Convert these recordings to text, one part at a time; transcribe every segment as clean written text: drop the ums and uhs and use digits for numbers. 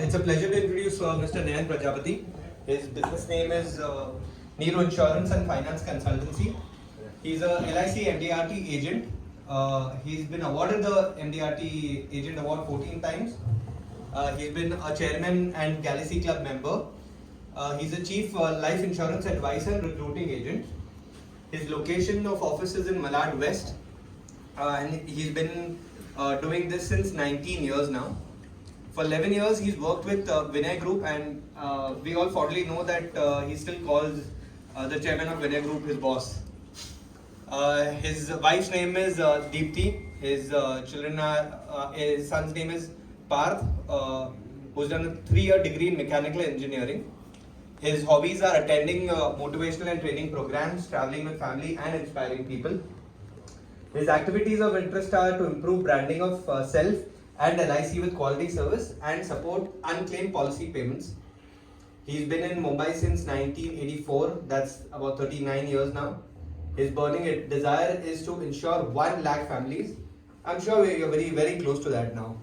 It's a pleasure to introduce Mr. Nayan Prajapati. His business name is Nero Insurance and Finance Consultancy. He's a LIC MDRT agent. He's been awarded the MDRT Agent Award 14 times. He's been a chairman and Galaxy Club member. He's a chief life insurance advisor and recruiting agent. His location of office is in Malad West, and he's been doing this since 19 years now. For 11 years, he's worked with Vinay Group, and we all fondly know that he still calls the chairman of Vinay Group his boss. His wife's name is Deepthi. His his son's name is Parth, who's done a 3-year degree in mechanical engineering. His hobbies are attending motivational and training programs, traveling with family, and inspiring people. His activities of interest are to improve branding of self and LIC with quality service and support unclaimed policy payments. He's been in Mumbai since 1984, that's about 39 years now. His burning desire is to insure 1 lakh families. I'm sure you're very, very close to that now.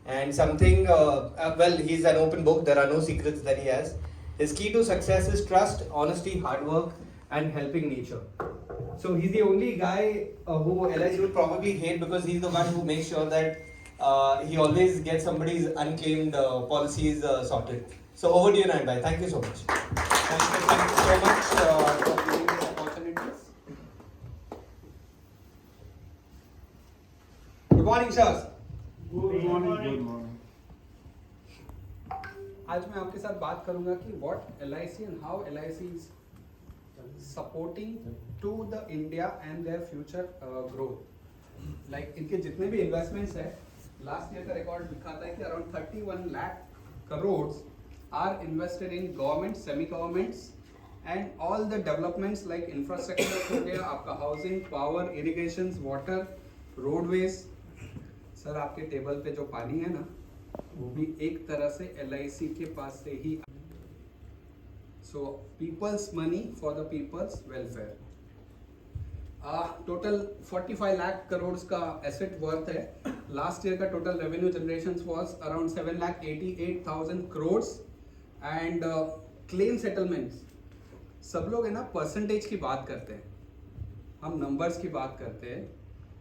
And something, well, he's an open book, there are no secrets that he has. His key to success is trust, honesty, hard work, and helping nature. So he's the only guy who LIC would probably hate, because he's the one who makes sure that he always gets somebody's unclaimed policies sorted. So over to you, Nayan bhai. Thank you so much. Thank you so much for giving this opportunity. Good morning, Shaz. Good morning. आज मैं आपके साथ बात करूंगा कि what LIC and how LIC is supporting to the India and their future growth. Like इनके जितने भी investments है, last year का record दिखाता है कि around 31 lakh crores are invested in government, semi-governments and all the developments like infrastructure हो गया, आपका housing, power, irrigations, water, roadways. Sir आपके टेबल पे जो पानी है ना, वो भी एक तरह से LIC के पास से ही. So people's money for the people's welfare. Total 45 lakh crore का एसेट वर्थ है. लास्ट ईयर का total revenue generation was around 7,88,000 crore and claim settlements. सब लोग है ना परसेंटेज की बात करते हैं, हम नंबर्स की बात करते हैं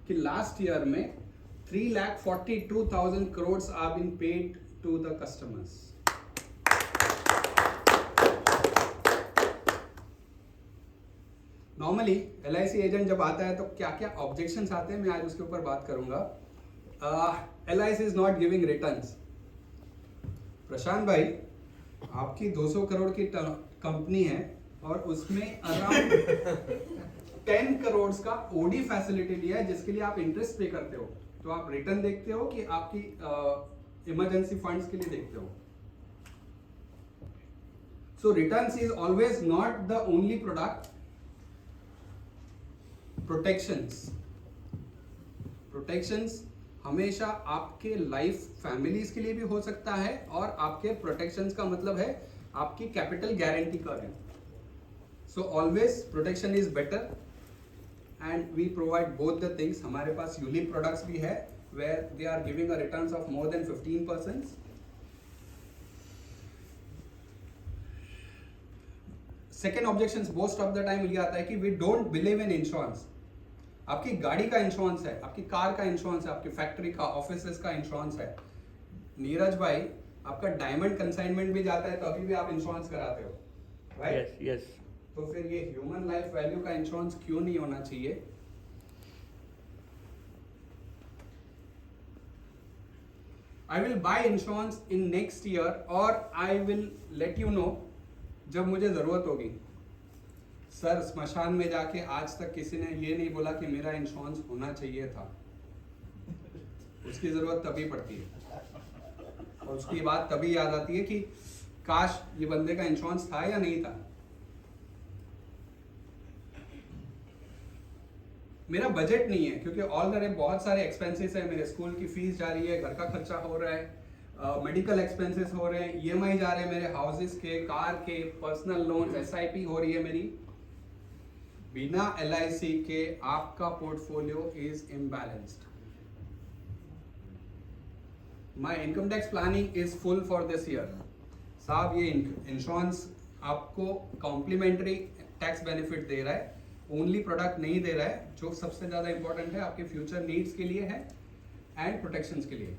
कि लास्ट ईयर में 3,42,000 crore are been paid to the customers. Normally LIC agent जब आता है तो क्या क्या ऑब्जेक्शंस आते हैं, मैं आज उसके ऊपर बात करूंगा. LIC is not giving returns. Prashant भाई, आपकी 200 करोड़ की कंपनी है और उसमें अराउंड 10 करोड़ का ओडी फैसिलिटी लिया है जिसके लिए आप इंटरेस्ट पे करते हो. तो आप रिटर्न देखते हो कि आपकी इमरजेंसी फंड्स के लिए देखते हो. So returns is always not the only product. Protections हमेशा आपके लाइफ फैमिलीज के लिए भी हो सकता है और आपके प्रोटेक्शंस का मतलब है आपकी कैपिटल गारंटी कर रहे हैं. So always protection is better and we provide both the things. हमारे पास यूनिक प्रोडक्ट्स भी है where they are giving a returns of more than 15%. Second objection most of the time ये आता है कि we don't believe in insurance. आपकी गाड़ी का इंश्योरेंस है, आपकी कार का इंश्योरेंस है, आपकी फैक्ट्री का, ऑफिस का इंश्योरेंस है. नीरज भाई, आपका डायमंड कंसाइनमेंट भी जाता है तो अभी भी आप इंश्योरेंस कराते हो, राइट? Yes. तो फिर ये ह्यूमन लाइफ वैल्यू का इंश्योरेंस क्यों नहीं होना चाहिए? I will buy insurance in next year और I will let you know जब मुझे जरूरत होगी. सर, स्मशान में जाके आज तक किसी ने ये नहीं बोला कि मेरा इंश्योरेंस होना चाहिए था. उसकी जरूरत तभी पड़ती है और उसकी बात तभी याद आती है कि काश ये बंदे का इंश्योरेंस था या नहीं था. मेरा बजट नहीं है क्योंकि ऑलरेडी बहुत सारे एक्सपेंसेस है. मेरे स्कूल की फीस जा रही है, घर का खर्चा हो रहा है, मेडिकल एक्सपेंसेस हो रहे हैं, EMI जा रहे हैं मेरे हाउसेस के, कार के, पर्सनल लोन, SIP हो रही है मेरी. बिना LIC के आपका portfolio is imbalanced. My income tax planning is full for this year. साहब ये इंश्योरेंस आपको कॉम्प्लीमेंट्री टैक्स बेनिफिट दे रहा है, ओनली प्रोडक्ट नहीं दे रहा है, जो सबसे ज़्यादा इंपॉर्टेंट है आपके फ्यूचर नीड्स के लिए है एंड प्रोटेक्शंस के लिए।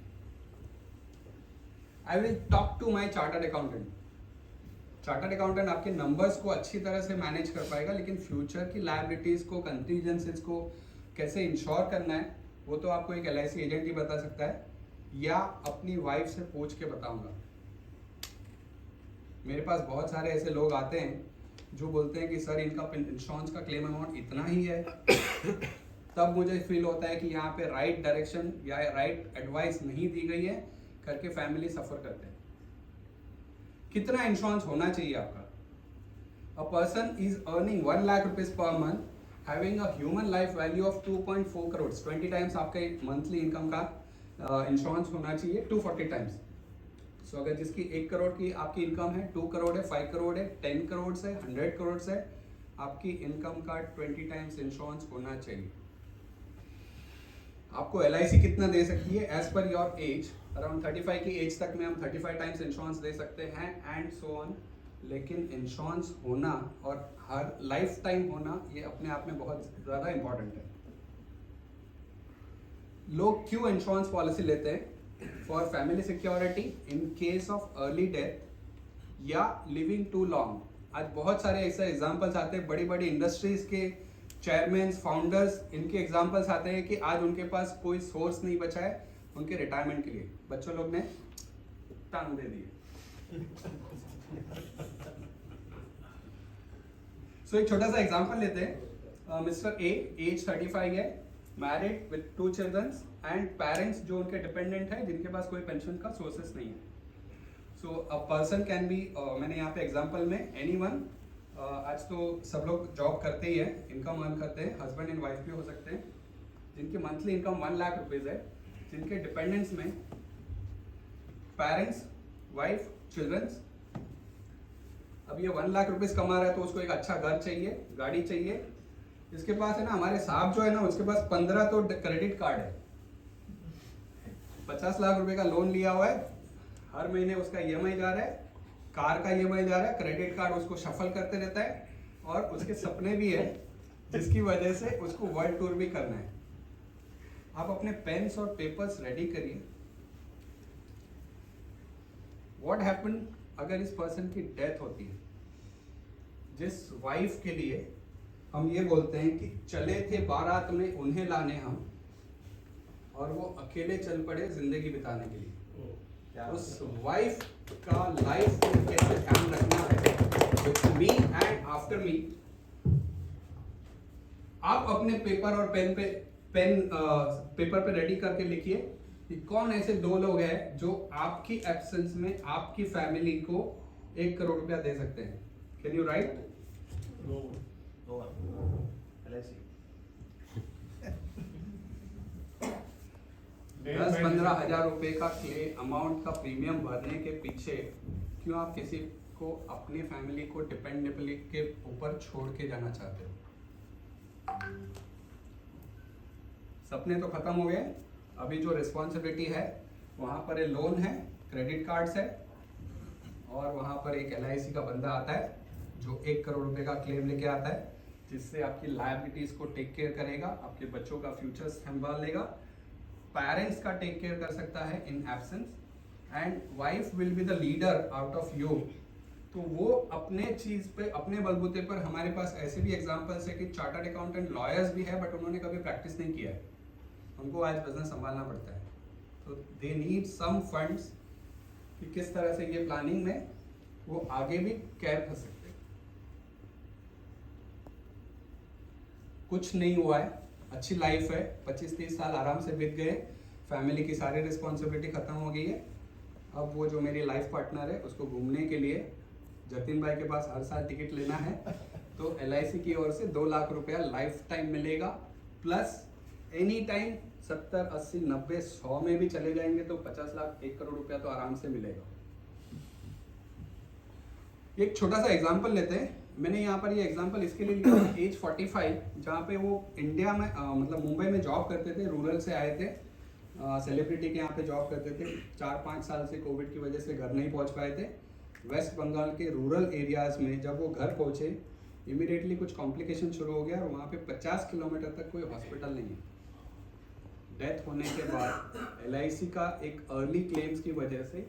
I will talk to my chartered accountant. Chartered accountant आपके नंबर्स को अच्छी तरह से मैनेज कर पाएगा, लेकिन फ्यूचर की लायबिलिटीज को, कंटीजेंसीज को कैसे इंश्योर करना है वो तो आपको एक LIC एजेंट ही बता सकता है, या अपनी वाइफ से पूछ के बताऊंगा। मेरे पास बहुत सारे ऐसे लोग आते हैं जो बोलते हैं कि सर इनका इंश्योरेंस का क्लेम अमाउंट इतना ही है। तब मुझे फील होता है कि यहाँ पे राइट डायरेक्शन या राइट एडवाइस नहीं दी गई है, करके फैमिली सफर करते हैं। कितना इंश्योरेंस होना चाहिए आपका? A person is earning 1 lakh rupees per month, having a human life value of 2.4 crore, 20 times आपके मंथली इनकम का इंश्योरेंस होना चाहिए, 240 टाइम्स। सो अगर जिसकी 1 करोड़ की आपकी इनकम है, 2 करोड़ है, 5 करोड़ है, 10 करोड़ से 100 करोड़ से आपकी इनकम का 20 टाइम्स इंश्योरेंस होना चाहिए। आपको LIC कितना दे सकती है? As per your age, around 35 की एज तक में हम 35 टाइम्स इंश्योरेंस दे सकते हैं एंड सो ऑन। लेकिन इंश्योरेंस होना और हर लाइफ टाइम होना ये अपने आप में बहुत ज़्यादा इंपॉर्टेंट है। लोग क्यों इंश्योरेंस पॉलिसी लेते हैं? For family security in case of early death या लिविंग टू लॉन्ग। आज बहुत सारे ऐसे एग्जाम्पल्स आते हैं, बड़ी बड़ी इंडस्ट्रीज के चेयरमैन, फाउंडर्स, इनके एग्जाम्पल्स आते हैं कि आज उनके पास कोई सोर्स नहीं बचा है उनके रिटायरमेंट के लिए, बच्चों लोग ने टांग दे दिए। सो एक छोटा सा एग्जांपल लेते हैं। मिस्टर ए, एज 35 है, married with 2 children and parents जो उनके डिपेंडेंट है, जिनके पास कोई पेंशन का सोर्सेस नहीं है। सो अ पर्सन कैन बी, मैंने यहाँ पे एग्जांपल में एनीवन, आज तो सब लोग जॉब करते ही है, इनकम अर्न करते हैं, हस्बैंड एंड वाइफ भी हो सकते हैं, जिनकी मंथली इनकम 1 लाख रुपीज है, जिनके डिपेंडेंट्स में पेरेंट्स, वाइफ, चिल्ड्रंस। अब ये 1 लाख रुपीज कमा रहा है तो उसको एक अच्छा घर चाहिए, गाड़ी चाहिए। इसके पास है ना, हमारे साहब जो है ना, उसके पास 15 तो क्रेडिट कार्ड है, 50 लाख रुपए का लोन लिया हुआ है, हर महीने उसका EMI जा रहा है, कार का EMI जा रहा है, क्रेडिट कार्ड उसको शफल करते रहता है, और उसके सपने भी है जिसकी वजह से उसको वर्ल्ड टूर भी करना है। आप अपने पेन्स और पेपर्स रेडी करिए। व्हाट हैपन अगर इस पर्सन की डेथ होती है? जिस वाइफ के लिए हम ये बोलते हैं कि चले थे बारात में उन्हें लाने हम, और वो अकेले चल पड़े जिंदगी बिताने के लिए, उस वाइफ का लाइफ में कैसे ध्यान रखना है, मी एंड आफ्टर मी। आप अपने पेपर और पेपर पे रेडी करके लिखिए कि कौन ऐसे 2 लोग हैं जो आपकी एब्सेंस में आपकी फैमिली को 1 करोड़ रुपया दे सकते हैं। Can you right? No one. LIC. 10-15 हजार रुपए का अमाउंट का प्रीमियम भरने के पीछे क्यों आप किसी को, अपनी फैमिली को डिपेंडेबली के ऊपर छोड़ के जाना चाहते हो? सपने तो खत्म हो गए, अभी जो रिस्पॉन्सिबिलिटी है वहाँ पर एक लोन है, क्रेडिट कार्ड्स है, और वहाँ पर एक LIC का बंदा आता है जो 1 करोड़ रुपए का क्लेम लेके आता है, जिससे आपकी लायबिलिटीज को टेक केयर करेगा, आपके बच्चों का फ्यूचर संभाल लेगा, पेरेंट्स का टेक केयर कर सकता है in absence, and wife will be the leader out of you. तो वो अपने चीज पे, अपने बलबूते पर, हमारे पास ऐसे भी एग्जांपल्स है कि चार्टर्ड अकाउंटेंट, लॉयर्स भी है, बट उन्होंने कभी प्रैक्टिस नहीं किया है, उनको आज बिजनेस संभालना पड़ता है। तो दे नीड सम फंड्स कि किस तरह से ये प्लानिंग में वो आगे भी कैर कर सकते हैं। कुछ नहीं हुआ है, अच्छी लाइफ है, 25-30 साल आराम से बीत गए, फैमिली की सारी रिस्पॉन्सिबिलिटी खत्म हो गई है। अब वो जो मेरी लाइफ पार्टनर है उसको घूमने के लिए जतिन भाई के पास हर साल टिकट लेना है, तो LIC की ओर से 2 लाख रुपया लाइफ टाइम मिलेगा, प्लस एनी टाइम 70, 80, 90, 100 में भी चले जाएंगे तो 50 लाख, 1 करोड़ रुपया तो आराम से मिलेगा। एक छोटा सा एग्जांपल लेते हैं। मैंने यहाँ पर ये एग्जांपल इसके लिए लिया, एज 45, जहाँ पे वो इंडिया में मतलब मुंबई में जॉब करते थे, रूरल से आए थे, सेलिब्रिटी के यहाँ पे जॉब करते थे, 4-5 साल से कोविड की वजह से घर नहीं पहुँच पाए थे। वेस्ट बंगाल के रूरल एरियाज़ में जब वो घर पहुँचे, इमीडिएटली कुछ कॉम्प्लिकेशन शुरू हो गया और वहाँ पे 50 किलोमीटर तक कोई हॉस्पिटल नहीं है। डेथ होने के बाद LIC का एक अर्ली क्लेम्स की वजह से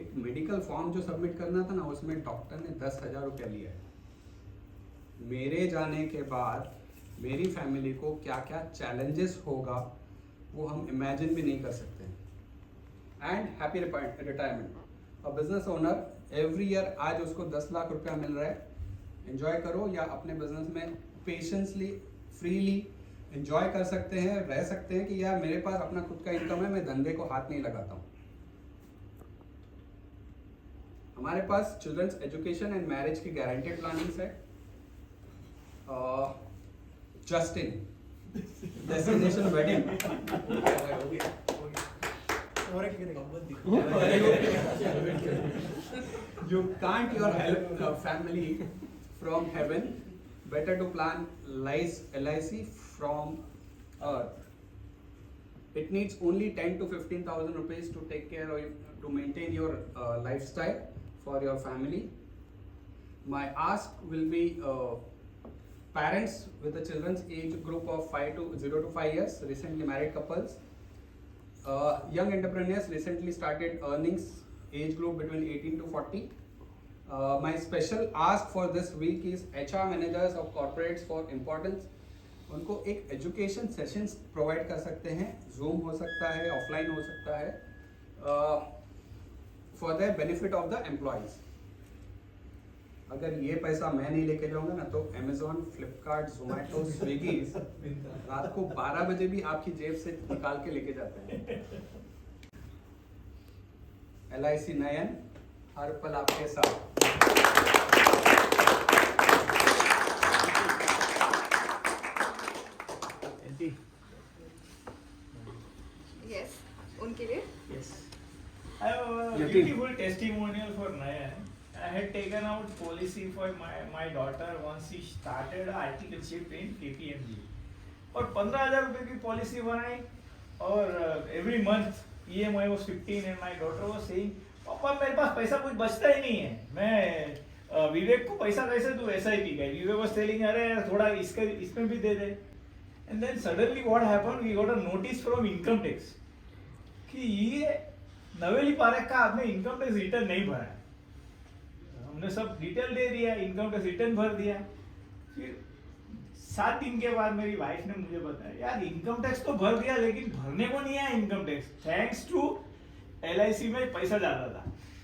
एक मेडिकल फॉर्म जो सबमिट करना था ना, उसमें डॉक्टर ने 10,000 रुपया लिया है। मेरे जाने के बाद मेरी फैमिली को क्या क्या चैलेंजेस होगा वो हम इमेजिन भी नहीं कर सकते। And happy retirement. A business owner every year आज उसको 10 लाख रुपया मिल रहा है। एंजॉय करो, या अपने बिजनेस में पेशेंसली फ्रीली एंजॉय कर सकते हैं, रह सकते हैं कि यार मेरे पास अपना खुद का इनकम है, मैं धंधे को हाथ नहीं लगाता हूँ। हमारे पास चिल्ड्रंस एजुकेशन एंड मैरिज की गारंटेड प्लानिंग्स है। Justin destination wedding, you can't your help family from heaven, better to plan LIC from earth. It needs only 10 to 15,000 rupees to take care of, to maintain your lifestyle for your family. My ask will be parents with a children's age group of 0 to 5 years, recently married couples, young entrepreneurs recently started earnings, age group between 18 to 40. My special ask for this week is HR managers of corporates for importance. उनको एक education sessions provide कर सकते हैं, zoom हो सकता है, offline हो सकता है, for the benefit of the employees. अगर ये पैसा मैं नहीं लेके जाऊंगा ना, तो अमेजोन, फ्लिपकार्ट, जोमेटो, स्विगी रात को 12 बजे भी आपकी जेब से निकाल के लेके जाते हैं। LIC नयन, हर पल आपके साथ। Yes, उनके लिए Yes. I have a Yatin. beautiful testimonial for Nayan. I had taken out policy for my daughter once she started articleship in KPMG. और 15,000 रुपए की पॉलिसी बनाई और every month EMI was 15 and my daughter was saying, पापा मेरे पास पैसा कुछ बचता ही नहीं है, मैं विवेक को पैसा कैसे दूँ SIP का। विवेक was telling अरे थोड़ा इसमें भी दे दे। And then suddenly what happened, we got a notice from income tax कि ये नवेली पारेख का आपने इनकम टैक्स रिटर्न नहीं भरा है। हमने सब डिटेल दे दिया, इनकम टैक्स रिटर्न भर दिया। फिर 7 दिन के बाद मेरी वाइफ ने मुझे बताया, यार इनकम टैक्स तो भर दिया लेकिन भरने को नहीं आया income tax, thanks to LIC में पैसा ज्यादा था।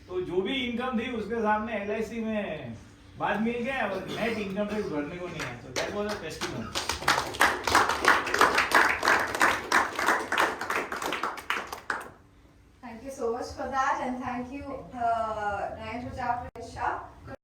तो जो भी इनकम थी उसके सामने LIC में बाद मिल गया और नेट इनकम टैक्स भरने को नहीं आया। तो that was a testimony. Thank you so much for that, and thank you, Nayan Prajapati Shah.